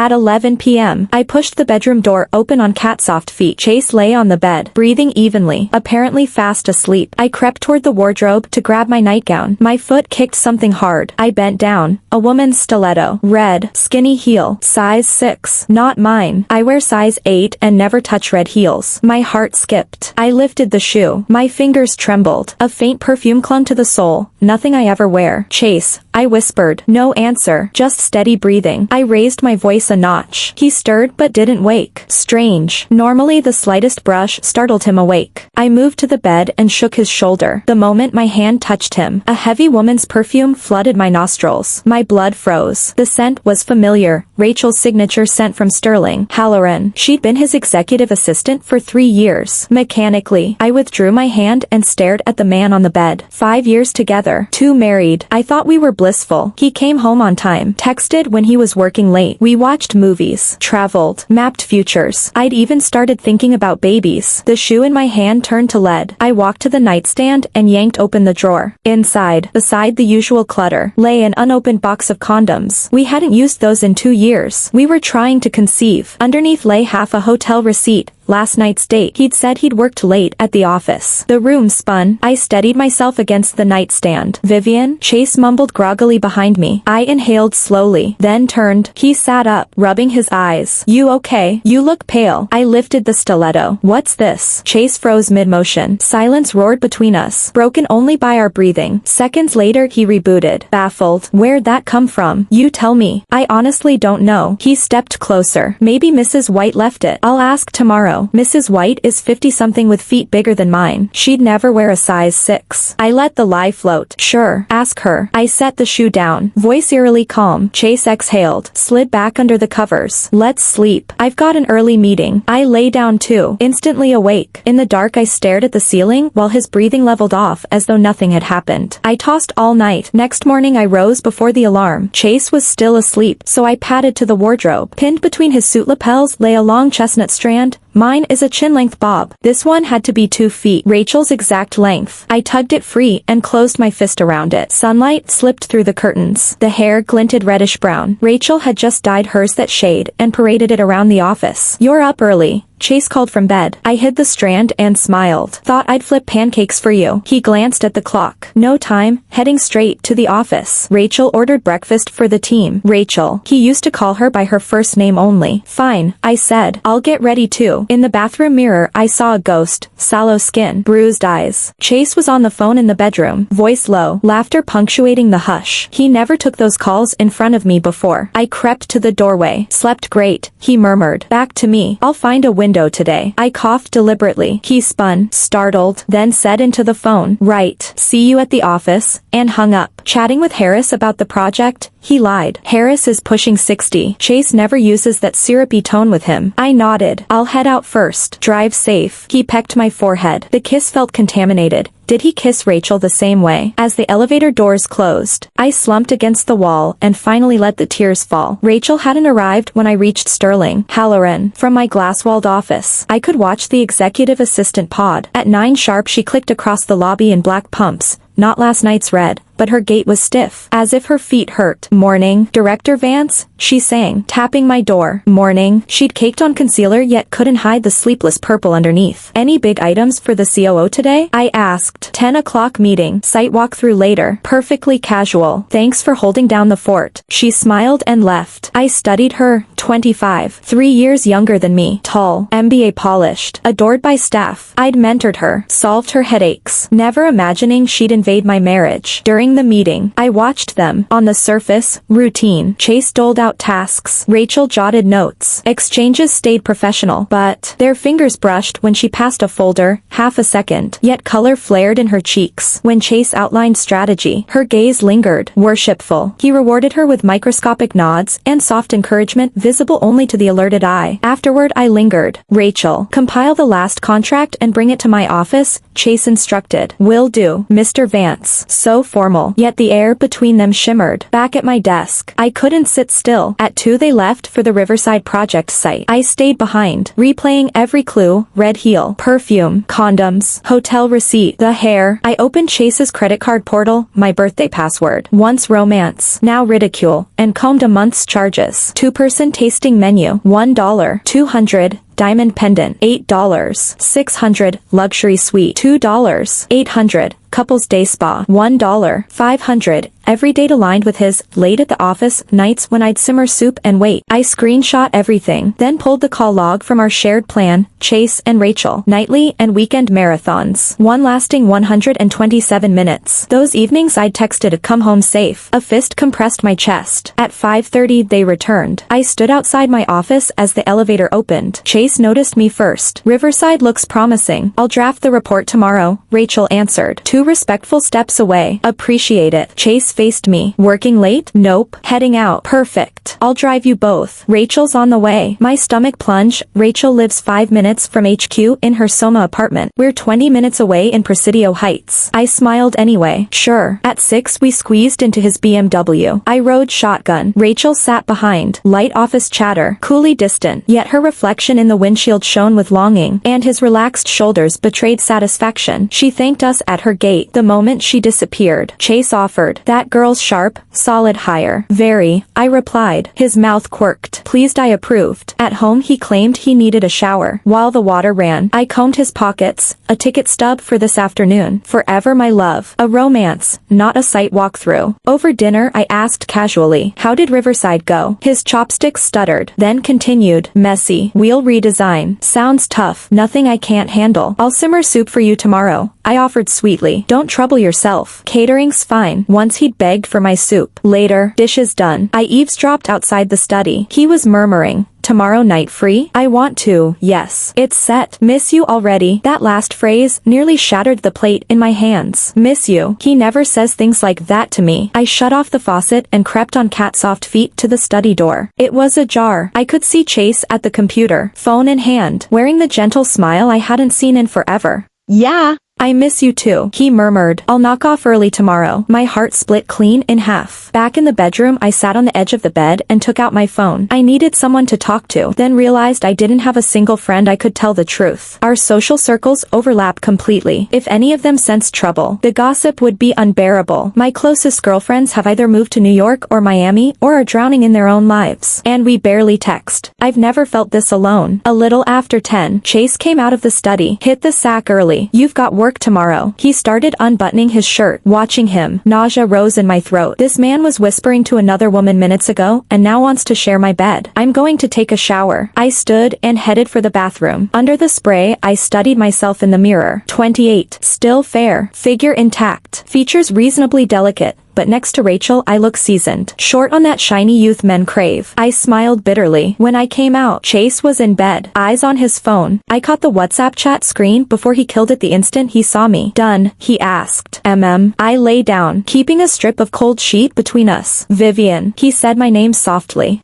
At 11 p.m., I pushed the bedroom door open on cat-soft feet. Chase lay on the bed, breathing evenly, apparently fast asleep. I crept toward the wardrobe to grab my nightgown. My foot kicked something hard. I bent down. A woman's stiletto. Red, skinny heel. Size 6. Not mine. I wear size 8 and never touch red heels. My heart skipped. I lifted the shoe. My fingers trembled. A faint perfume clung to the sole. Nothing I ever wear. Chase, I whispered. No answer, just steady breathing. I raised my voice a notch. He stirred but didn't wake. Strange. Normally the slightest brush startled him awake. I moved to the bed and shook his shoulder. The moment my hand touched him, a heavy woman's perfume flooded my nostrils. My blood froze. The scent was familiar. Rachel's signature scent from Sterling. Halloran. She'd been his executive assistant for 3 years. Mechanically, I withdrew my hand and stared at the man on the bed. 5 years together. 2 married. I thought we were blissful. He came home on time. Texted when he was working late. We watched movies. Traveled. Mapped futures. I'd even started thinking about babies. The shoe in my hand turned to lead. I walked to the nightstand and yanked open the drawer. Inside, beside the usual clutter, lay an unopened box of condoms. We hadn't used those in 2 years. We were trying to conceive. Underneath lay half a hotel receipt. Last night's date. He'd said he'd worked late at the office. The room spun. I steadied myself against the nightstand. Vivian? Chase mumbled groggily behind me. I inhaled slowly, then turned. He sat up, rubbing his eyes. You okay? You look pale. I lifted the stiletto. What's this? Chase froze mid-motion. Silence roared between us, broken only by our breathing. Seconds later he rebooted, baffled. Where'd that come from? You tell me. I honestly don't know. He stepped closer. Maybe Mrs. White left it. I'll ask tomorrow. Mrs. White is 50-something with feet bigger than mine. She'd never wear a size 6. I let the lie float. Sure, ask her. I set the shoe down. Voice eerily calm. Chase exhaled, slid back under the covers. Let's sleep. I've got an early meeting. I lay down too, instantly awake. In the dark I stared at the ceiling while his breathing leveled off as though nothing had happened. I tossed all night. Next morning I rose before the alarm. Chase was still asleep, so I padded to the wardrobe. Pinned between his suit lapels lay a long chestnut strand. Mine is a chin-length bob. This one had to be 2 feet. Rachel's exact length. I tugged it free and closed my fist around it. Sunlight slipped through the curtains. The hair glinted reddish-brown. Rachel had just dyed hers that shade and paraded it around the office. You're up early. Chase called from bed. I hid the strand and smiled. Thought I'd flip pancakes for you. He glanced at the clock. No time, heading straight to the office. Rachel ordered breakfast for the team. Rachel. He used to call her by her first name only. Fine, I said. I'll get ready too. In the bathroom mirror I saw a ghost. Sallow skin. Bruised eyes. Chase was on the phone in the bedroom. Voice low. Laughter punctuating the hush. He never took those calls in front of me before. I crept to the doorway. Slept great, he murmured. Back to me. I'll find a window today. I coughed deliberately. He spun, startled, then said into the phone, right, see you at the office, and hung up. Chatting with Harris about the project, he lied. Harris is pushing 60. Chase never uses that syrupy tone with him. I nodded. I'll head out first. Drive safe. He pecked my forehead. The kiss felt contaminated. Did he kiss Rachel the same way? As the elevator doors closed, I slumped against the wall and finally let the tears fall. Rachel hadn't arrived when I reached Sterling. Halloran. From my glass-walled office, I could watch the executive assistant pod. At 9 sharp she clicked across the lobby in black pumps. Not last night's red, but her gait was stiff, as if her feet hurt. Morning, Director Vance, she sang, tapping my door. Morning. She'd caked on concealer yet couldn't hide the sleepless purple underneath. Any big items for the COO today? I asked. 10 o'clock meeting. Site walkthrough later. Perfectly casual. Thanks for holding down the fort. She smiled and left. I studied her. 25. 3 years younger than me. Tall. MBA polished. Adored by staff. I'd mentored her. Solved her headaches. Never imagining she'd invade my marriage. During the meeting, I watched them. On the surface, routine. Chase doled out tasks. Rachel jotted notes. Exchanges stayed professional, but their fingers brushed when she passed a folder, half a second. Yet color flared in her cheeks. When Chase outlined strategy, her gaze lingered, worshipful. He rewarded her with microscopic nods and soft encouragement visible only to the alerted eye. Afterward I lingered. Rachel, compile the last contract and bring it to my office, Chase instructed. Will do, Mr. Vance. So formal, yet the air between them shimmered. Back at my desk, I couldn't sit still. Still, at 2 they left for the Riverside project site. I stayed behind, replaying every clue: red heel, perfume, condoms, hotel receipt, the hair. I opened Chase's credit card portal, my birthday password. Once romance, now ridicule, and combed a month's charges. 2-person tasting menu, $1, 200. Diamond pendant, $8, 600, luxury suite, $2, 800, couples day spa, $1, 500, every date aligned with his, late at the office, nights when I'd simmer soup and wait. I screenshot everything, then pulled the call log from our shared plan, Chase and Rachel, nightly and weekend marathons, one lasting 127 minutes. Those evenings I'd texted come home safe. A fist compressed my chest. At 5:30 they returned. I stood outside my office as the elevator opened. Chase noticed me first. Riverside looks promising. I'll draft the report tomorrow, Rachel answered. 2 respectful steps away. Appreciate it. Chase faced me. Working late? Nope. Heading out. Perfect. I'll drive you both. Rachel's on the way. My stomach plunged. Rachel lives 5 minutes from HQ in her Soma apartment. We're 20 minutes away in Presidio Heights. I smiled anyway. Sure. At 6 we squeezed into his BMW. I rode shotgun. Rachel sat behind. Light office chatter. Coolly distant. Yet her reflection in the windshield shone with longing, and his relaxed shoulders betrayed satisfaction. She thanked us at her gate the moment she disappeared. Chase offered, "That girl's sharp, solid hire." "Very," I replied. His mouth quirked. Pleased I approved. At home he claimed he needed a shower. While the water ran, I combed his pockets. A ticket stub for this afternoon. Forever my love. A romance, not a site walkthrough. Over dinner I asked casually, "How did Riverside go?" His chopsticks stuttered, then continued, "Messy. Wheel redesign. Sounds tough. Nothing I can't handle. I'll simmer soup for you tomorrow," I offered sweetly. "Don't trouble yourself. Catering's fine." Once he'd begged for my soup. Later, dishes done. I eavesdropped outside the study. He was murmuring, "Tomorrow night free? I want to, yes. It's set. Miss you already." That last phrase nearly shattered the plate in my hands. Miss you. He never says things like that to me. I shut off the faucet and crept on cat-soft feet to the study door. It was ajar. I could see Chase at the computer, phone in hand, wearing the gentle smile I hadn't seen in forever. "Yeah. I miss you too," he murmured. "I'll knock off early tomorrow." My heart split clean in half. Back in the bedroom I sat on the edge of the bed and took out my phone. I needed someone to talk to, then realized I didn't have a single friend I could tell the truth. Our social circles overlap completely. If any of them sensed trouble, the gossip would be unbearable. My closest girlfriends have either moved to New York or Miami or are drowning in their own lives. And we barely text. I've never felt this alone. A little after 10, Chase came out of the study. "Hit the sack early. You've got work tomorrow." He started unbuttoning his shirt. Watching him, nausea rose in my throat. This man was whispering to another woman minutes ago, and now wants to share my bed. "I'm going to take a shower." I stood and headed for the bathroom. Under the spray, I studied myself in the mirror. 28. Still fair. Figure intact. Features reasonably delicate. But next to Rachel I look seasoned. Short on that shiny youth men crave. I smiled bitterly. When I came out, Chase was in bed, eyes on his phone. I caught the WhatsApp chat screen before he killed it the instant he saw me. "Done?" he asked. I lay down, keeping a strip of cold sheet between us. "Vivian." He said my name softly.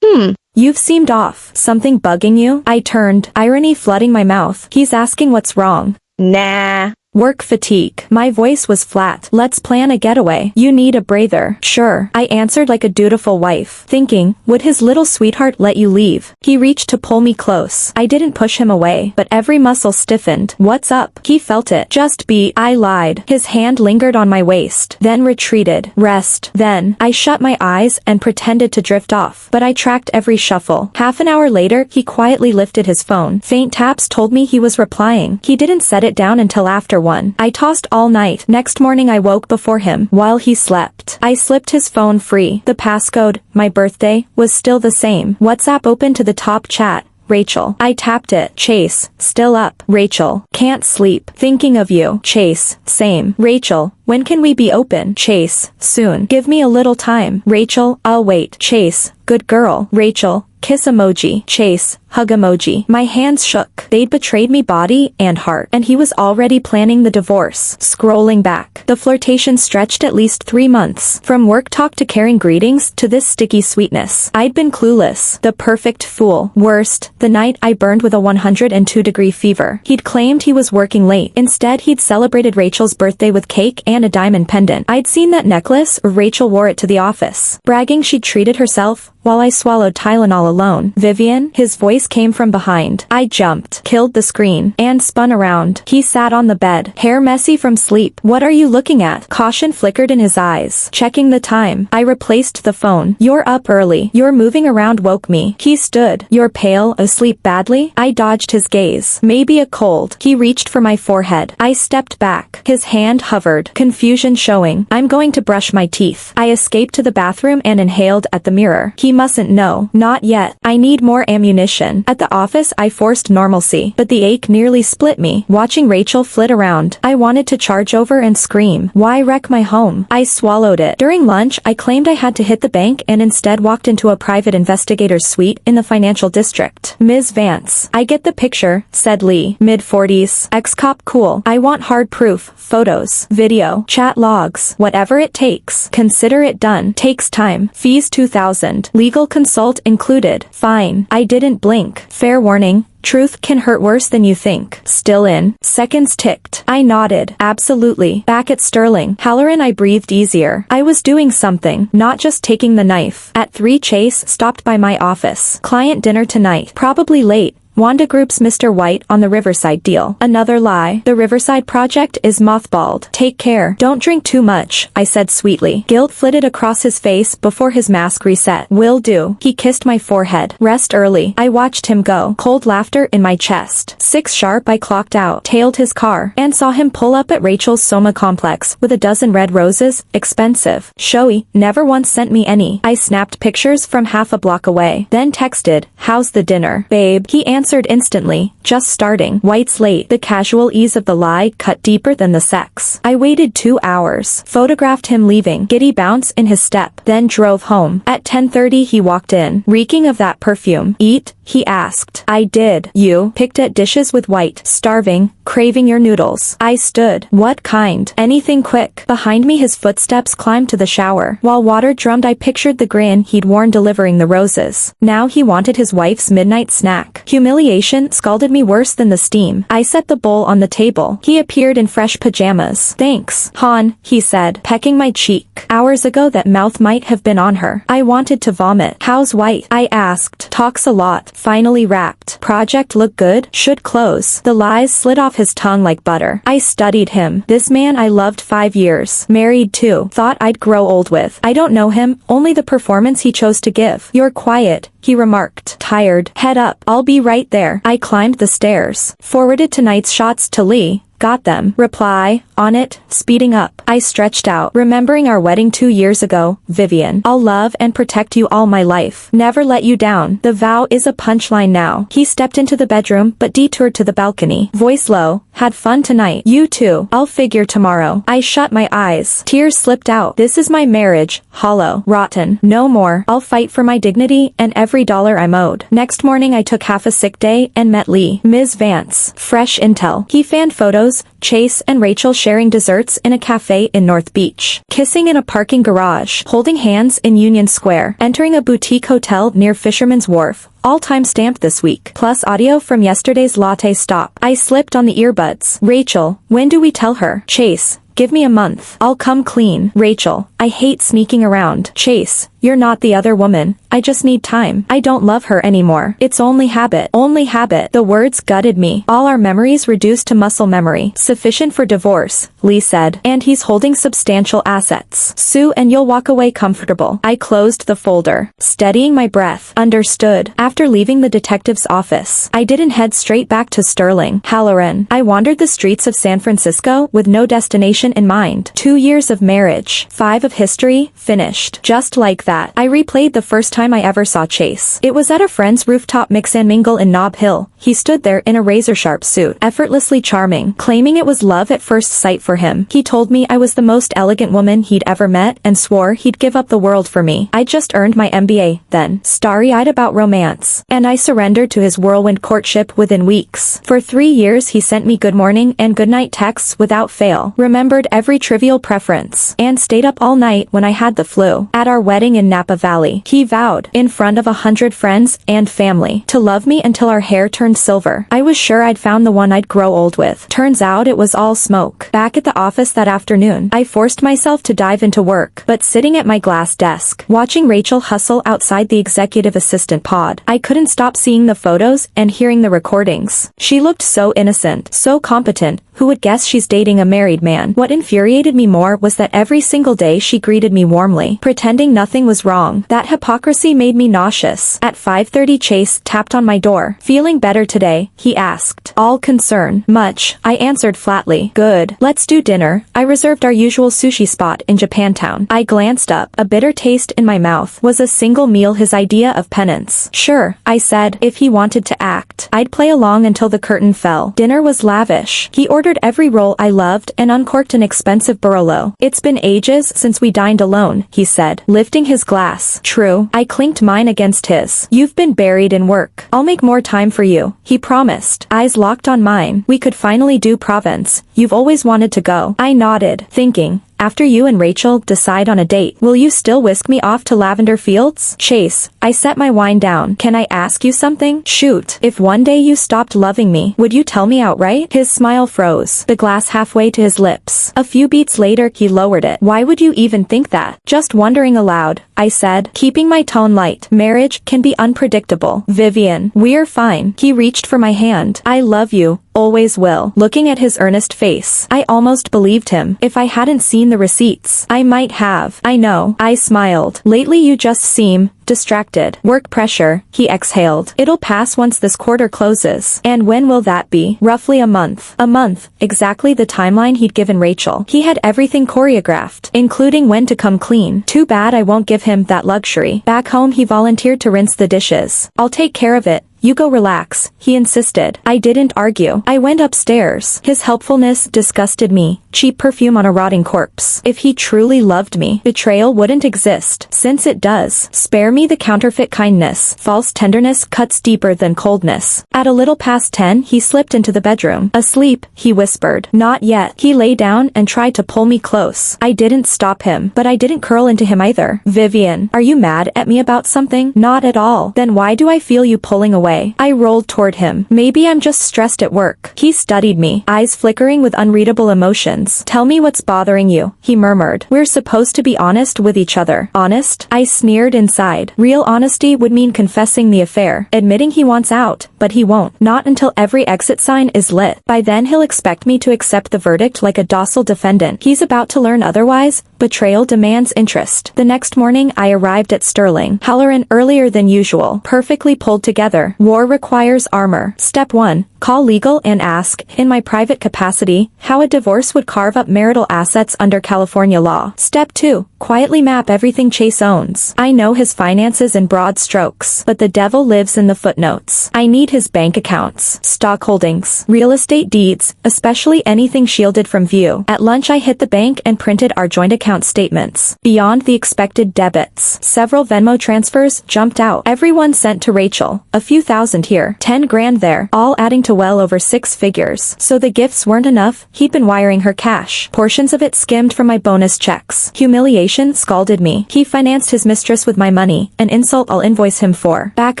"You've seemed off. Something bugging you?" I turned, irony flooding my mouth. He's asking what's wrong. "Nah. Work fatigue." My voice was flat. "Let's plan a getaway. You need a breather." "Sure," I answered like a dutiful wife, thinking, would his little sweetheart let you leave? He reached to pull me close. I didn't push him away, but every muscle stiffened. "What's up?" He felt it. "Just be," I lied. His hand lingered on my waist, then retreated. "Rest." Then, I shut my eyes and pretended to drift off, but I tracked every shuffle. Half an hour later, he quietly lifted his phone. Faint taps told me he was replying. He didn't set it down until after 1. I tossed all night. Next morning I woke before him, while he slept. I slipped his phone free. The passcode, my birthday, was still the same. WhatsApp opened to the top chat. "Rachel." I tapped it. "Chase, still up." "Rachel, can't sleep. Thinking of you." "Chase, same." "Rachel, when can we be open?" "Chase, soon. Give me a little time." "Rachel, I'll wait." "Chase, good girl." "Rachel, kiss emoji." "Chase, hug emoji. My hands shook. They'd betrayed me body and heart, and he was already planning the divorce. Scrolling back, the flirtation stretched at least 3 months. From work talk to caring greetings to this sticky sweetness. I'd been clueless. The perfect fool. Worst, the night I burned with a 102-degree fever. He'd claimed he was working late. Instead, he'd celebrated Rachel's birthday with cake and a diamond pendant. I'd seen that necklace, Rachel wore it to the office, bragging she'd treated herself, while I swallowed Tylenol alone. Vivian, his voice came from behind. I jumped, killed the screen, and spun around. He sat on the bed, hair messy from sleep. What are you looking at? Caution flickered in his eyes. Checking the time. I replaced the phone. You're up early. Your moving around woke me. He stood. You're pale, asleep badly? I dodged his gaze. Maybe a cold. He reached for my forehead. I stepped back. His hand hovered, confusion showing. I'm going to brush my teeth. I escaped to the bathroom and inhaled at the mirror. He mustn't know. Not yet. I need more ammunition. At the office I forced normalcy, but the ache nearly split me. Watching Rachel flit around, I wanted to charge over and scream. Why wreck my home? I swallowed it. During lunch, I claimed I had to hit the bank and instead walked into a private investigator's suite in the financial district. Ms. Vance. I get the picture, said Lee. Mid-40s. Ex-cop cool. I want hard proof. Photos. Video. Chat logs. Whatever it takes. Consider it done. Takes time. Fees $2,000. Legal consult included. Fine. I didn't blink. Fair warning. Truth can hurt worse than you think. Still in. Seconds ticked. I nodded. Absolutely. Back at Sterling. Halloran. I breathed easier. I was doing something, not just taking the knife. At 3 Chase stopped by my office. Client dinner tonight. Probably late. Wanda Group's Mr. White on the Riverside deal. Another lie. The Riverside project is mothballed. Take care. Don't drink too much, I said sweetly. Guilt flitted across his face before his mask reset. Will do. He kissed my forehead. Rest early. I watched him go. Cold laughter in my chest. 6 sharp I clocked out. Tailed his car. And saw him pull up at Rachel's Soma complex with a dozen red roses. Expensive. Showy. Never once sent me any. I snapped pictures from half a block away. Then texted, how's the dinner? Babe. He answered instantly, just starting. White's late. The casual ease of the lie cut deeper than the sex. I waited 2 hours. Photographed him leaving. Giddy bounce in his step. Then drove home. At 10:30 he walked in, reeking of that perfume. Eat? He asked. I did. You? Picked at dishes with White. Starving. Craving your noodles. I stood. What kind? Anything quick. Behind me his footsteps climbed to the shower. While water drummed I pictured the grin he'd worn delivering the roses. Now he wanted his wife's midnight snack. Humiliation scalded me worse than the steam. I set the bowl on the table. He appeared in fresh pajamas. Thanks, hon, he said, pecking my cheek. Hours ago that mouth might have been on her. I wanted to vomit. How's White? I asked. Talks a lot. Finally wrapped. Project look good? Should close. The lies slid off his tongue like butter. I studied him. This man I loved 5 years. Married too. Thought I'd grow old with. I don't know him, only the performance he chose to give. You're quiet, he remarked. Tired. Head up. I'll be right there. I climbed the stairs. Forwarded tonight's shots to Lee. Got them. Reply. On it. Speeding up. I stretched out. Remembering our wedding 2 years ago. Vivian. I'll love and protect you all my life. Never let you down. The vow is a punchline now. He stepped into the bedroom but detoured to the balcony. Voice low. Had fun tonight. You too. I'll figure tomorrow. I shut my eyes. Tears slipped out. This is my marriage. Hollow. Rotten. No more. I'll fight for my dignity and every dollar I'm owed. Next morning I took half a sick day and met Lee. Ms. Vance. Fresh intel. He fanned photos. Chase and Rachel sharing desserts in a cafe in North Beach. Kissing in a parking garage. Holding hands in Union Square. Entering a boutique hotel near Fisherman's Wharf. All time stamped this week. Plus audio from yesterday's latte stop. I slipped on the earbuds. Rachel, when do we tell her? Chase. Give me a month. I'll come clean. Rachel, I hate sneaking around. Chase, you're not the other woman. I just need time. I don't love her anymore. It's only habit. Only habit. The words gutted me. All our memories reduced to muscle memory. Sufficient for divorce, Lee said. And he's holding substantial assets. Sue and you'll walk away comfortable. I closed the folder. Steadying my breath. Understood. After leaving the detective's office, I didn't head straight back to Sterling. Halloran. I wandered the streets of San Francisco with no destination in mind. 2 years of marriage. 5 of history, finished. Just like that. I replayed the first time I ever saw Chase. It was at a friend's rooftop mix and mingle in Nob Hill. He stood there in a razor-sharp suit, effortlessly charming, claiming it was love at first sight for him. He told me I was the most elegant woman he'd ever met and swore he'd give up the world for me. I just earned my MBA, then, starry-eyed about romance. And I surrendered to his whirlwind courtship within weeks. For 3 years he sent me good morning and good night texts without fail, remembered every trivial preference, and stayed up all night when I had the flu. At our wedding in Napa Valley, he vowed, in front of 100 friends and family, to love me until our hair turned silver. I was sure I'd found the one I'd grow old with. Turns out it was all smoke. Back at the office that afternoon, I forced myself to dive into work, but sitting at my glass desk, watching Rachel hustle outside the executive assistant pod, I couldn't stop seeing the photos and hearing the recordings. She looked so innocent, so competent. Who would guess she's dating a married man? What infuriated me more was that every single day she greeted me warmly, pretending nothing was wrong. That hypocrisy made me nauseous. At 5:30 Chase tapped on my door. Feeling better today? He asked. All concern. Much, I answered flatly. Good. Let's do dinner. I reserved our usual sushi spot in Japantown. I glanced up. A bitter taste in my mouth. Was a single meal his idea of penance? Sure, I said. If he wanted to act, I'd play along until the curtain fell. Dinner was lavish. He ordered every roll I loved and uncorked an expensive Barolo. It's been ages since we dined alone, he said, lifting his glass. True. I clinked mine against his. You've been buried in work. I'll make more time for you, he promised. Eyes locked on mine. We could finally do Provence. You've always wanted to go. I nodded, thinking, after you and Rachel decide on a date, will you still whisk me off to lavender fields? Chase, I set my wine down. Can I ask you something? Shoot. If one day you stopped loving me, would you tell me outright? His smile froze, the glass halfway to his lips. A few beats later, he lowered it. Why would you even think that? Just wondering aloud, I said, keeping my tone light. Marriage can be unpredictable. Vivian, we're fine. He reached for my hand. I love you. Always will. Looking at his earnest face, I almost believed him. If I hadn't seen the receipts, I might have. I know. I smiled. Lately you just seem distracted. Work pressure, he exhaled. It'll pass once this quarter closes. And when will that be? Roughly a month. A month. Exactly the timeline he'd given Rachel. He had everything choreographed, including when to come clean. Too bad I won't give him that luxury. Back home he volunteered to rinse the dishes. I'll take care of it. You go relax, he insisted. I didn't argue. I went upstairs. His helpfulness disgusted me. Cheap perfume on a rotting corpse. If he truly loved me, betrayal wouldn't exist. Since it does, spare me the counterfeit kindness. False tenderness cuts deeper than coldness. At a little past 10, he slipped into the bedroom. Asleep, he whispered. Not yet. He lay down and tried to pull me close. I didn't stop him, but I didn't curl into him either. Vivian, are you mad at me about something? Not at all. Then why do I feel you pulling away? I rolled toward him. Maybe I'm just stressed at work. He studied me, eyes flickering with unreadable emotions. Tell me what's bothering you, he murmured. We're supposed to be honest with each other. Honest? I sneered inside. Real honesty would mean confessing the affair, admitting he wants out, but he won't. Not until every exit sign is lit. By then he'll expect me to accept the verdict like a docile defendant. He's about to learn otherwise. Betrayal demands interest. The next morning I arrived at Sterling, Halloran earlier than usual, perfectly pulled together. War requires armor. Step 1. Call legal and ask, in my private capacity, how a divorce would carve up marital assets under California law. Step 2. Quietly map everything Chase owns. I know his finances in broad strokes, but the devil lives in the footnotes. I need his bank accounts, stock holdings, real estate deeds, especially anything shielded from view. At lunch I hit the bank and printed our joint account statements. Beyond the expected debits, several Venmo transfers jumped out. Everyone sent to Rachel. A few thousand here, 10 grand there, all adding to well over 6 figures. So the gifts weren't enough. He'd been wiring her cash. Portions of it skimmed from my bonus checks. Humiliation scalded me. He financed his mistress with my money, an insult I'll invoice him for. Back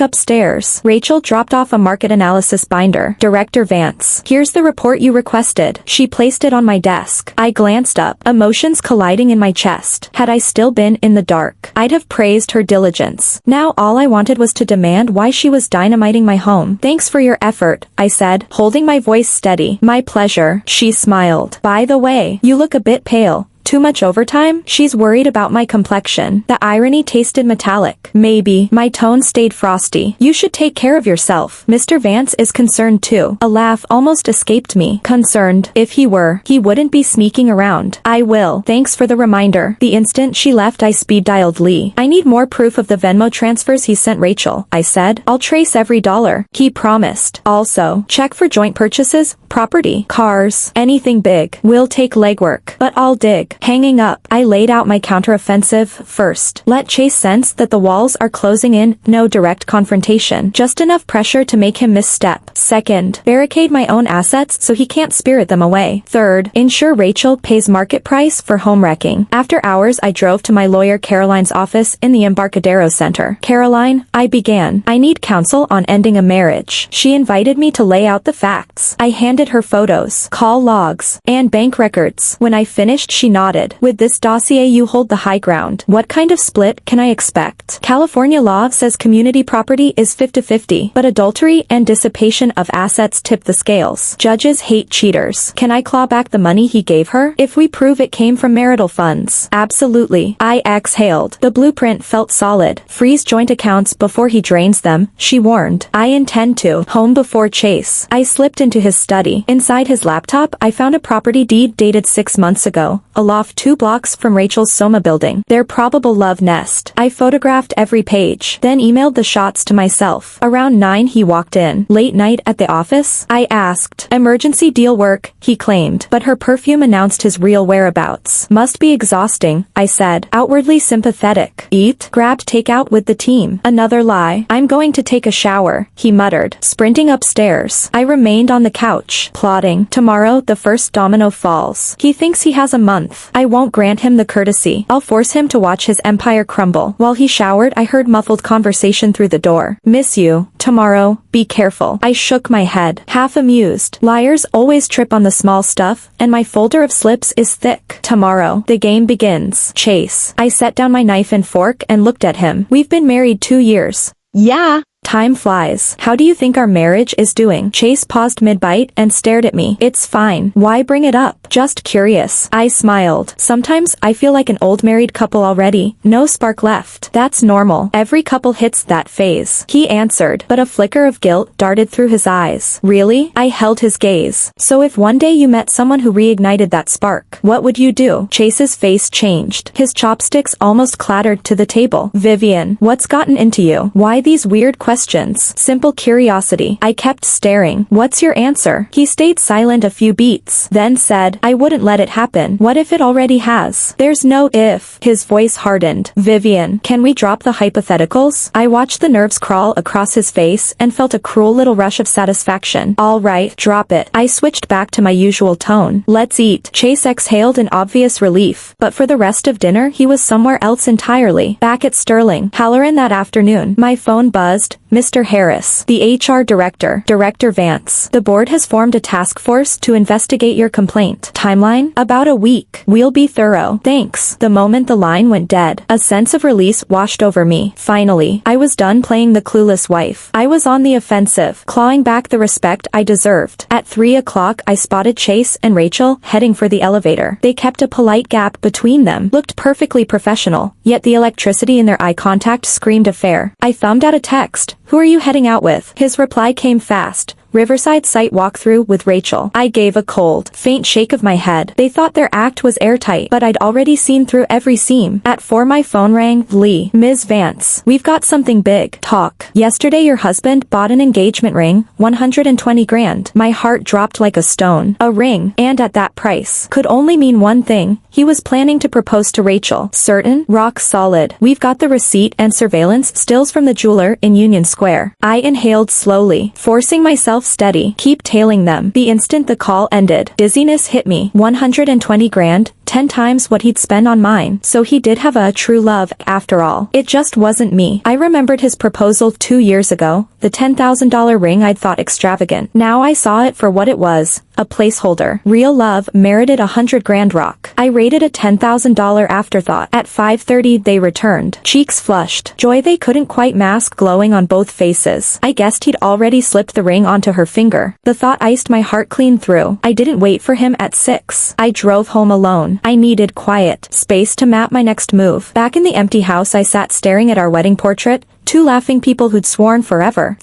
upstairs, Rachel dropped off a market analysis binder. Director Vance, here's the report you requested. She placed it on my desk. I glanced up, emotions colliding in my chest. Had I still been in the dark, I'd have praised her diligence. Now all I wanted was to demand why she was dynamiting my home. Thanks for your effort, I said, holding my voice steady. My pleasure, she smiled. By the way, you look a bit pale. Too much overtime? She's worried about my complexion. The irony tasted metallic. Maybe. My tone stayed frosty. You should take care of yourself. Mr. Vance is concerned too. A laugh almost escaped me. Concerned. If he were, he wouldn't be sneaking around. I will. Thanks for the reminder. The instant she left, I speed dialed Lee. I need more proof of the Venmo transfers he sent Rachel, I said. I'll trace every dollar. He promised. Also, check for joint purchases, property, cars, anything big. We'll take legwork, but I'll dig. Hanging up, I laid out my counteroffensive. First, let Chase sense that the walls are closing in, no direct confrontation, just enough pressure to make him misstep. Second, barricade my own assets so he can't spirit them away. Third, ensure Rachel pays market price for home wrecking. After hours, I drove to my lawyer Caroline's office in the Embarcadero Center. Caroline, I began. I need counsel on ending a marriage. She invited me to lay out the facts. I handed her photos, call logs, and bank records. When I finished, she nodded. With this dossier, you hold the high ground. What kind of split can I expect? California law says community property is 50-50, but adultery and dissipation of assets tip the scales. Judges hate cheaters. Can I claw back the money he gave her? If we prove it came from marital funds. Absolutely. I exhaled. The blueprint felt solid. Freeze joint accounts before he drains them, she warned. I intend to. Home before Chase. I slipped into his study. Inside his laptop, I found a property deed dated 6 months ago, a loft 2 blocks from Rachel's Soma building. Their probable love nest. I photographed every page, then emailed the shots to myself. Around 9 he walked in. Late night at the office? I asked. Emergency deal work, he claimed, but her perfume announced his real whereabouts. Must be exhausting, I said, outwardly sympathetic. Eat? Grabbed takeout with the team. Another lie. I'm going to take a shower, he muttered, sprinting upstairs. I remained on the couch, plotting. Tomorrow the first domino falls. He thinks he has a month. I won't grant him the courtesy. I'll force him to watch his empire crumble. While he showered, I heard muffled conversation through the door. Miss you. Tomorrow, be careful. I shook my head, half amused. Liars always trip on the small stuff, and my folder of slips is thick. Tomorrow, the game begins. Chase. I set down my knife and fork and looked at him. We've been married 2 years. Yeah. Time flies. How do you think our marriage is doing? Chase paused mid-bite and stared at me. It's fine. Why bring it up? Just curious. I smiled. Sometimes I feel like an old married couple already. No spark left. That's normal. Every couple hits that phase. He answered, but a flicker of guilt darted through his eyes. Really? I held his gaze. So if one day you met someone who reignited that spark, what would you do? Chase's face changed. His chopsticks almost clattered to the table. Vivian, what's gotten into you? Why these weird questions? Simple curiosity. I kept staring. What's your answer? He stayed silent a few beats, then said, I wouldn't let it happen. What if it already has? There's no if. His voice hardened. Vivian, can we drop the hypotheticals? I watched the nerves crawl across his face and felt a cruel little rush of satisfaction. All right, drop it. I switched back to my usual tone. Let's eat. Chase exhaled in obvious relief, but for the rest of dinner he was somewhere else entirely. Back at Sterling Halloran that afternoon, my phone buzzed. Mr. Harris, the HR director, Director Vance. The board has formed a task force to investigate your complaint. Timeline? About a week. We'll be thorough. Thanks. The moment the line went dead, a sense of release washed over me. Finally, I was done playing the clueless wife. I was on the offensive, clawing back the respect I deserved. At 3 o'clock, I spotted Chase and Rachel heading for the elevator. They kept a polite gap between them, looked perfectly professional, yet the electricity in their eye contact screamed affair. I thumbed out a text. Who are you heading out with? His reply came fast. Riverside site walkthrough with Rachel. I gave a cold, faint shake of my head. They thought their act was airtight, but I'd already seen through every seam. At 4 my phone rang. Lee. Ms. Vance. We've got something big. Talk. Yesterday your husband bought an engagement ring, 120 grand. My heart dropped like a stone. A ring, and at that price, could only mean one thing. He was planning to propose to Rachel. Certain? Rock solid. We've got the receipt and surveillance stills from the jeweler in Union Square. I inhaled slowly, forcing myself steady. Keep tailing them. The instant the call ended, dizziness hit me. 120 grand, 10 times what he'd spend on mine. So he did have a true love, after all. It just wasn't me. I remembered his proposal 2 years ago, the $10,000 ring I'd thought extravagant. Now I saw it for what it was, a placeholder. Real love merited 100 grand rock. I rated a $10,000 afterthought. At 5:30 they returned, cheeks flushed, joy they couldn't quite mask glowing on both faces. I guessed he'd already slipped the ring onto her finger. The thought iced my heart clean through. I didn't wait for him at 6. I drove home alone. alone. I needed quiet space to map my next move. Back in the empty house I sat staring at our wedding portrait. Two laughing people who'd sworn forever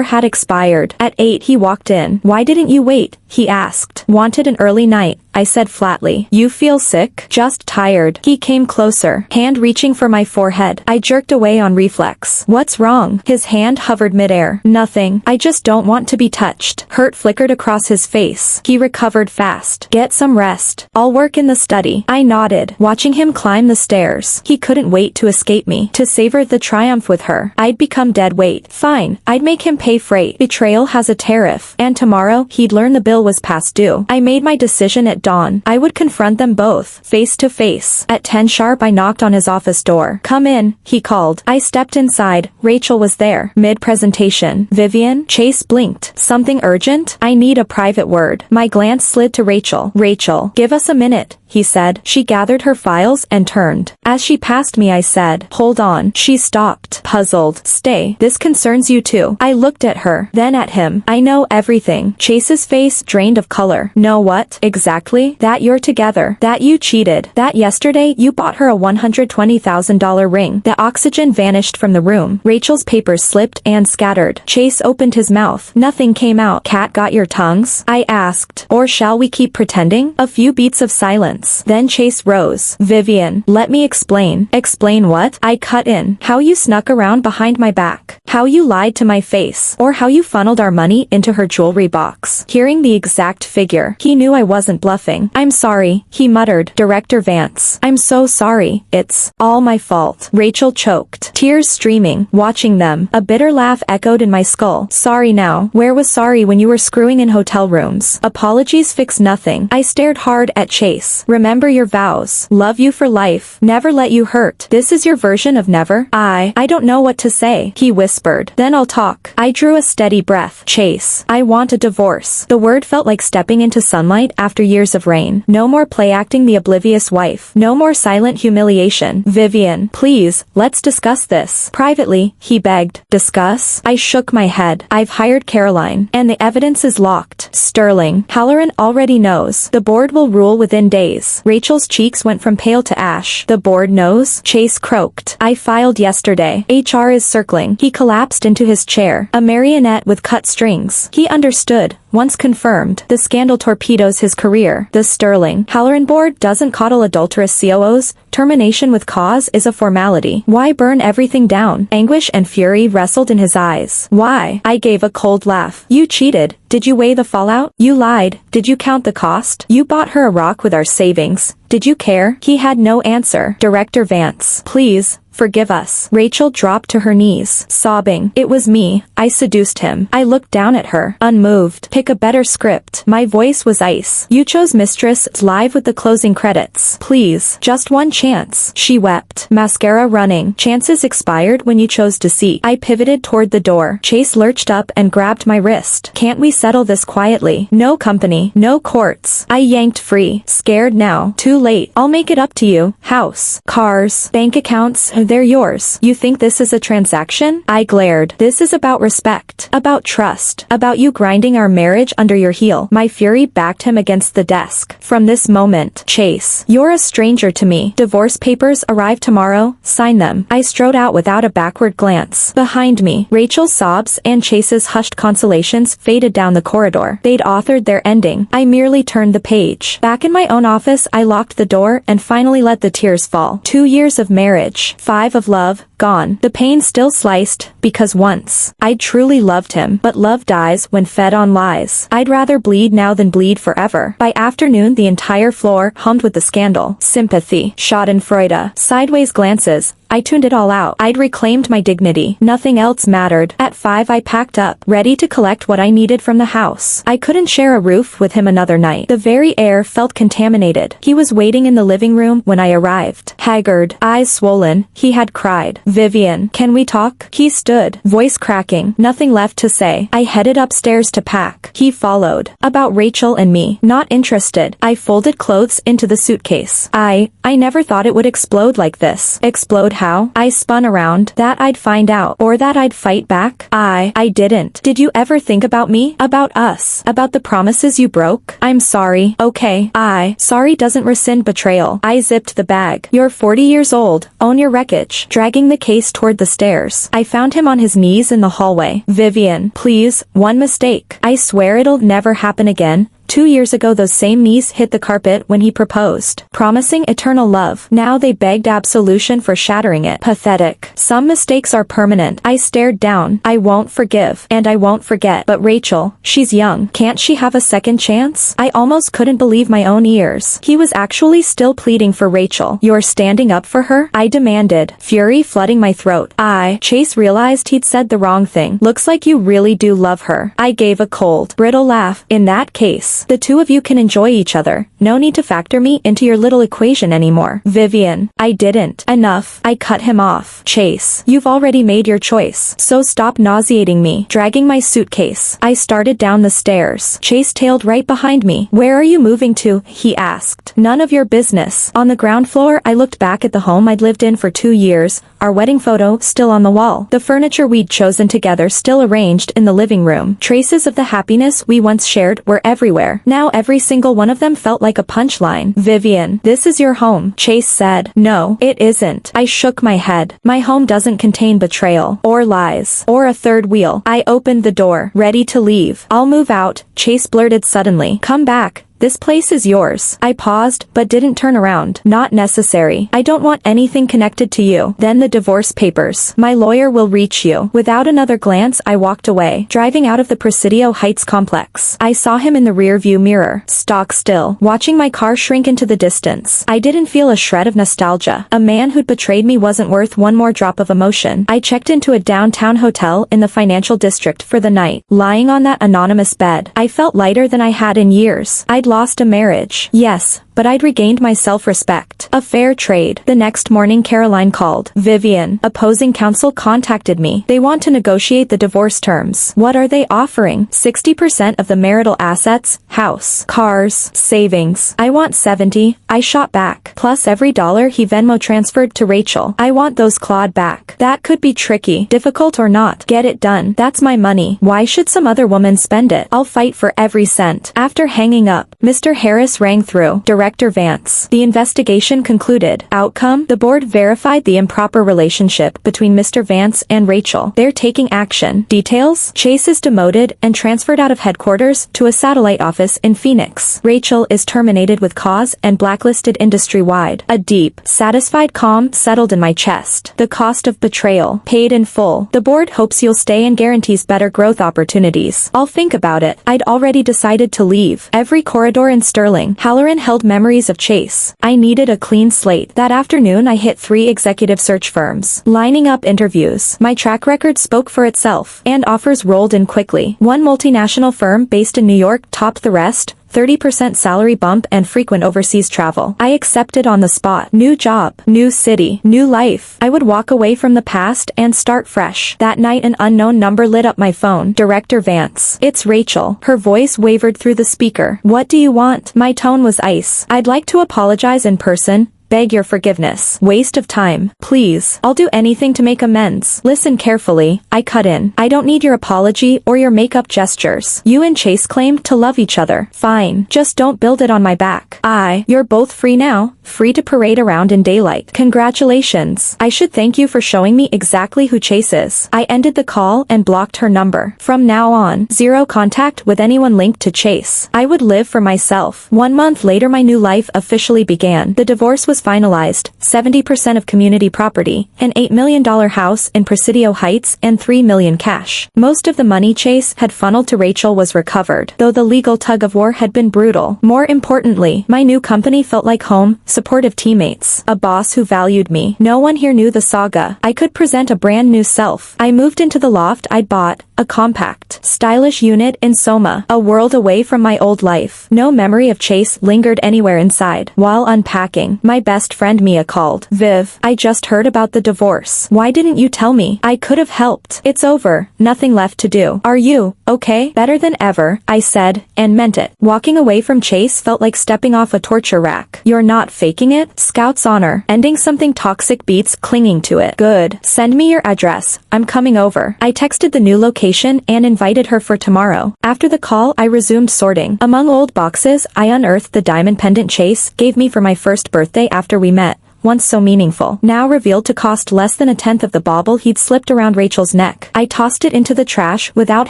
had expired. At 8 he walked in. "Why didn't you wait?" he asked. "Wanted an early night," I said flatly. "You feel sick?" "Just tired." He came closer, hand reaching for my forehead. I jerked away on reflex. "What's wrong?" His hand hovered midair. "Nothing. I just don't want to be touched." Hurt flickered across his face. He recovered fast. "Get some rest. I'll work in the study." I nodded, watching him climb the stairs. He couldn't wait to escape me, to savor the triumph with her. I'd become dead weight. Fine, I'd make him pay freight. Betrayal has a tariff. And tomorrow, he'd learn the bill was past due. I made my decision at dawn. I would confront them both, face to face. At 10 sharp I knocked on his office door. "Come in," he called. I stepped inside. Rachel was there, mid-presentation. "Vivian?" Chase blinked. "Something urgent?" "I need a private word." My glance slid to Rachel. "Rachel, give us a minute," he said. She gathered her files and turned. As she passed me I said, "Hold on." She stopped, puzzled. "Stay. This concerns you too." I looked at her, then at him. "I know everything." Chase's face drained of color. "Know what? Exactly?" "That you're together. That you cheated. That yesterday you bought her a $120,000 ring." The oxygen vanished from the room. Rachel's papers slipped and scattered. Chase opened his mouth. Nothing came out. "Cat got your tongues?" I asked. "Or shall we keep pretending?" A few beats of silence. Then Chase rose. "Vivian, let me explain." "Explain what?" I cut in. "How you snuck around behind my back. How you lied to my face. Or how you funneled our money into her jewelry box." Hearing the exact figure, he knew I wasn't bluffing. "I'm sorry," he muttered. "Director Vance. I'm so sorry. It's all my fault." Rachel choked, tears streaming, watching them. A bitter laugh echoed in my skull. "Sorry now? Where was sorry when you were screwing in hotel rooms? Apologies fix nothing." I stared hard at Chase. "Remember your vows. Love you for life. Never let you hurt. This is your version of never?" I don't know what to say," he whispered. "Then I'll talk." I drew a steady breath. "Chase, I want a divorce." The word felt like stepping into sunlight after years of rain. No more play acting the oblivious wife. No more silent humiliation. "Vivian, please, let's discuss this." "Privately," he begged. "Discuss?" I shook my head. "I've hired Caroline. And the evidence is locked. Sterling. Halloran already knows. The board will rule within days." Rachel's cheeks went from pale to ash. "The board knows?" Chase croaked. "I filed yesterday. HR is circling." He collapsed into his chair, a marionette with cut strings. He understood. Once confirmed, the scandal torpedoes his career. The Sterling Halloran board doesn't coddle adulterous COOs. Termination with cause is a formality. Why burn everything down? Anguish and fury wrestled in his eyes. "Why?" I gave a cold laugh. "You cheated. Did you weigh the fallout? You lied. Did you count the cost? You bought her a rock with our savings. Did you care?" He had no answer. "Director Vance, please. Forgive us." Rachel dropped to her knees, sobbing. "It was me. I seduced him." I looked down at her, unmoved. "Pick a better script." My voice was ice. "You chose Mistress live with the closing credits. Please, just one chance." She wept. "Mascara running. Chances expired when you chose deceit." I pivoted toward the door. Chase lurched up and grabbed my wrist. "Can't we settle this quietly? No company, no courts." I yanked free. "Scared now? Too late. I'll make it up to you. House, cars, bank accounts. They're yours. You think this is a transaction?" I glared. "This is about respect. About trust. About you grinding our marriage under your heel." My fury backed him against the desk. "From this moment, Chase, you're a stranger to me. Divorce papers arrive tomorrow. Sign them." I strode out without a backward glance. Behind me, Rachel's sobs and Chase's hushed consolations faded down the corridor. They'd authored their ending. I merely turned the page. Back in my own office, I locked the door and finally let the tears fall. 2 years of marriage. 5 of love, gone. The pain still sliced, because once, I truly loved him. But love dies when fed on lies. I'd rather bleed now than bleed forever. By afternoon the entire floor hummed with the scandal. Sympathy, schadenfreude, sideways glances. I tuned it all out. I'd reclaimed my dignity. Nothing else mattered. At 5 I packed up, ready to collect what I needed from the house. I couldn't share a roof with him another night. The very air felt contaminated. He was waiting in the living room when I arrived. Haggard, eyes swollen, he had cried. Vivian, can we talk? He stood, voice cracking, nothing left to say. I headed upstairs to pack. He followed. About Rachel and me. Not interested. I folded clothes into the suitcase. I never thought it would explode like this. Explode how? I spun around. That I'd find out. Or that I'd fight back. I didn't. Did you ever think about me? About us? About the promises you broke? I'm sorry. Okay. Sorry doesn't rescind betrayal. I zipped the bag. You're 40 years old. Own your wreckage. Dragging the case toward the stairs. I found him on his knees in the hallway. Vivian, please, one mistake. I swear it'll never happen again. 2 years ago those same knees hit the carpet when he proposed, promising eternal love. Now they begged absolution for shattering it. Pathetic. Some mistakes are permanent. I stared down. I won't forgive. And I won't forget. But Rachel, she's young. Can't she have a second chance? I almost couldn't believe my own ears. He was actually still pleading for Rachel. You're standing up for her? I demanded, fury flooding my throat. Chase realized he'd said the wrong thing. Looks like you really do love her. I gave a cold, brittle laugh. In that case, the two of you can enjoy each other. No need to factor me into your little equation anymore. Vivian, I didn't. Enough. I cut him off. Chase, you've already made your choice. So stop nauseating me. Dragging my suitcase, I started down the stairs. Chase tailed right behind me. Where are you moving to? He asked. None of your business. On the ground floor, I looked back at the home I'd lived in for 2 years, our wedding photo still on the wall. The furniture we'd chosen together still arranged in the living room. Traces of the happiness we once shared were everywhere. Now every single one of them felt like a punchline. Vivian, this is your home, Chase said. No, it isn't. I shook my head. My home doesn't contain betrayal, or lies, or a third wheel. I opened the door, ready to leave. I'll move out, Chase blurted suddenly. Come back. This place is yours. I paused, but didn't turn around. Not necessary. I don't want anything connected to you. Then the divorce papers. My lawyer will reach you. Without another glance, I walked away, driving out of the Presidio Heights complex. I saw him in the rearview mirror, stock still, watching my car shrink into the distance. I didn't feel a shred of nostalgia. A man who'd betrayed me wasn't worth one more drop of emotion. I checked into a downtown hotel in the financial district for the night. Lying on that anonymous bed, I felt lighter than I had in years. I'd lost a marriage. Yes, but I'd regained my self-respect. A fair trade. The next morning Caroline called. Vivian, opposing counsel contacted me. They want to negotiate the divorce terms. What are they offering? 60% of the marital assets, house, cars, savings. I want 70. I shot back. Plus every dollar he Venmo transferred to Rachel. I want those clawed back. That could be tricky. Difficult or not. Get it done. That's my money. Why should some other woman spend it? I'll fight for every cent. After hanging up, Mr. Harris rang through. Director Vance. The investigation concluded. Outcome? The board verified the improper relationship between Mr. Vance and Rachel. They're taking action. Details? Chase is demoted and transferred out of headquarters to a satellite office in Phoenix. Rachel is terminated with cause and blacklisted industry-wide. A deep, satisfied calm settled in my chest. The cost of betrayal. Paid in full. The board hopes you'll stay and guarantees better growth opportunities. I'll think about it. I'd already decided to leave. Every corridor in Sterling, Halloran held memories of Chase. I needed a clean slate. That afternoon I hit 3 executive search firms, lining up interviews. My track record spoke for itself, and offers rolled in quickly. One multinational firm based in New York topped the rest, 30% salary bump and frequent overseas travel. I accepted on the spot. New job, new city, new life. I would walk away from the past and start fresh. That night an unknown number lit up my phone. Director Vance. It's Rachel. Her voice wavered through the speaker. What do you want? My tone was ice. I'd like to apologize in person. Beg your forgiveness. Waste of time. Please. I'll do anything to make amends. Listen carefully. I cut in. I don't need your apology or your make-up gestures. You and Chase claimed to love each other. Fine. Just don't build it on my back. You're both free now. Free to parade around in daylight. Congratulations. I should thank you for showing me exactly who Chase is. I ended the call and blocked her number. From now on, zero contact with anyone linked to Chase. I would live for myself. 1 month later my new life officially began. The divorce was finalized, 70% of community property, an $8 million house in Presidio Heights and $3 million cash. Most of the money Chase had funneled to Rachel was recovered, though the legal tug-of-war had been brutal. More importantly, my new company felt like home, supportive teammates, a boss who valued me. No one here knew the saga. I could present a brand new self. I moved into the loft I'd bought, a compact, stylish unit in Soma, a world away from my old life. No memory of Chase lingered anywhere inside. While unpacking, my best friend Mia called. Viv, I just heard about the divorce. Why didn't you tell me? I could have helped. It's over. Nothing left to do. Are you okay? Better than ever, I said, and meant it. Walking away from Chase felt like stepping off a torture rack. You're not faking it? Scout's honor. Ending something toxic beats clinging to it. Good. Send me your address. I'm coming over. I texted the new location and invited her for tomorrow. After the call, I resumed sorting. Among old boxes, I unearthed the diamond pendant Chase gave me for my first birthday after we met. Once so meaningful, now revealed to cost less than a tenth of the bauble he'd slipped around Rachel's neck. I tossed it into the trash without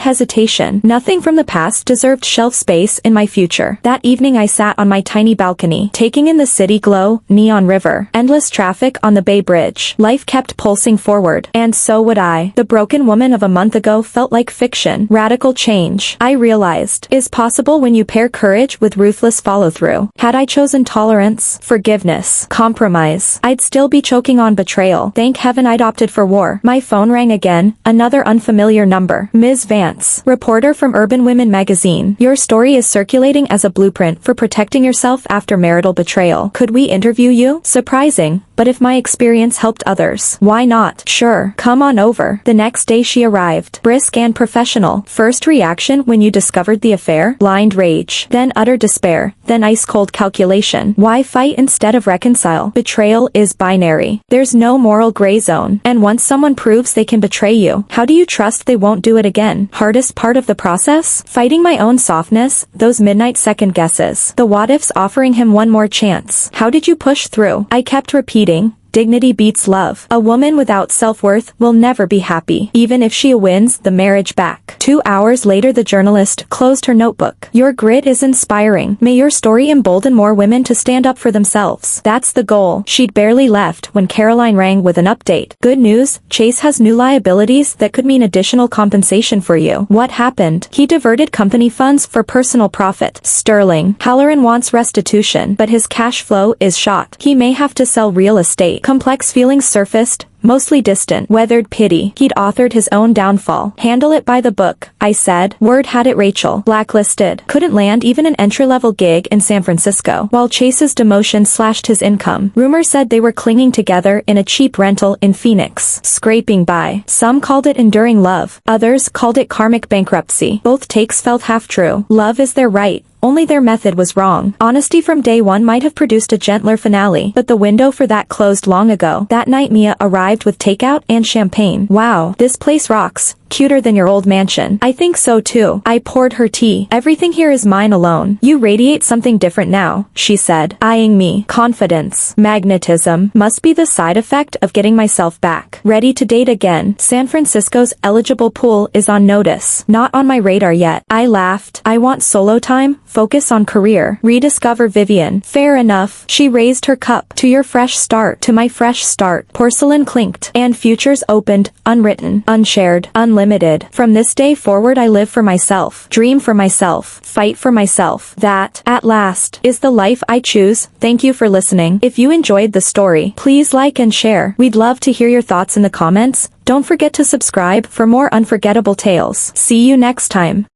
hesitation. Nothing from the past deserved shelf space in my future. That evening I sat on my tiny balcony, taking in the city glow, neon river, endless traffic on the Bay Bridge. Life kept pulsing forward, and so would I. The broken woman of a month ago felt like fiction. Radical change, I realized, is possible when you pair courage with ruthless follow-through. Had I chosen tolerance, forgiveness, compromise, I'd still be choking on betrayal. Thank heaven I'd opted for war. My phone rang again, another unfamiliar number. Ms. Vance, reporter from Urban Women magazine. Your story is circulating as a blueprint for protecting yourself after marital betrayal. Could we interview you? Surprising, but if my experience helped others, why not? Sure, come on over. The next day she arrived, brisk and professional. First reaction when you discovered the affair? Blind rage, then utter despair, then ice-cold calculation. Why fight instead of reconcile? Betrayal is binary. There's no moral gray zone, and once someone proves they can betray you, how do you trust they won't do it again? Hardest part of the process? Fighting my own softness, those midnight second guesses, the what-ifs offering him one more chance. How did you push through? I kept repeating, dignity beats love. A woman without self-worth will never be happy, even if she wins the marriage back. 2 hours later the journalist closed her notebook. Your grit is inspiring. May your story embolden more women to stand up for themselves. That's the goal. She'd barely left when Caroline rang with an update. Good news, Chase has new liabilities that could mean additional compensation for you. What happened? He diverted company funds for personal profit. Sterling. Halloran wants restitution, but his cash flow is shot. He may have to sell real estate. Complex feelings surfaced, mostly distant, weathered pity. He'd authored his own downfall. Handle it by the book, I said. Word had it Rachel, blacklisted, couldn't land even an entry-level gig in San Francisco, while Chase's demotion slashed his income. Rumor said they were clinging together in a cheap rental in Phoenix, scraping by. Some called it enduring love, others called it karmic bankruptcy. Both takes felt half true. Love is their right. Only their method was wrong. Honesty from day one might have produced a gentler finale, but the window for that closed long ago. That night Mia arrived with takeout and champagne. Wow, this place rocks. Cuter than your old mansion. I think so too. I poured her tea. Everything here is mine alone. You radiate something different now, she said, eyeing me. Confidence. Magnetism. Must be the side effect of getting myself back. Ready to date again. San Francisco's eligible pool is on notice. Not on my radar yet. I laughed. I want solo time. Focus on career. Rediscover Vivian. Fair enough. She raised her cup. To your fresh start. To my fresh start. Porcelain clinked. And futures opened. Unwritten. Unshared. Unlimited. From this day forward I live for myself. Dream for myself. Fight for myself. That, at last, is the life I choose. Thank you for listening. If you enjoyed the story, please like and share. We'd love to hear your thoughts in the comments. Don't forget to subscribe for more unforgettable tales. See you next time.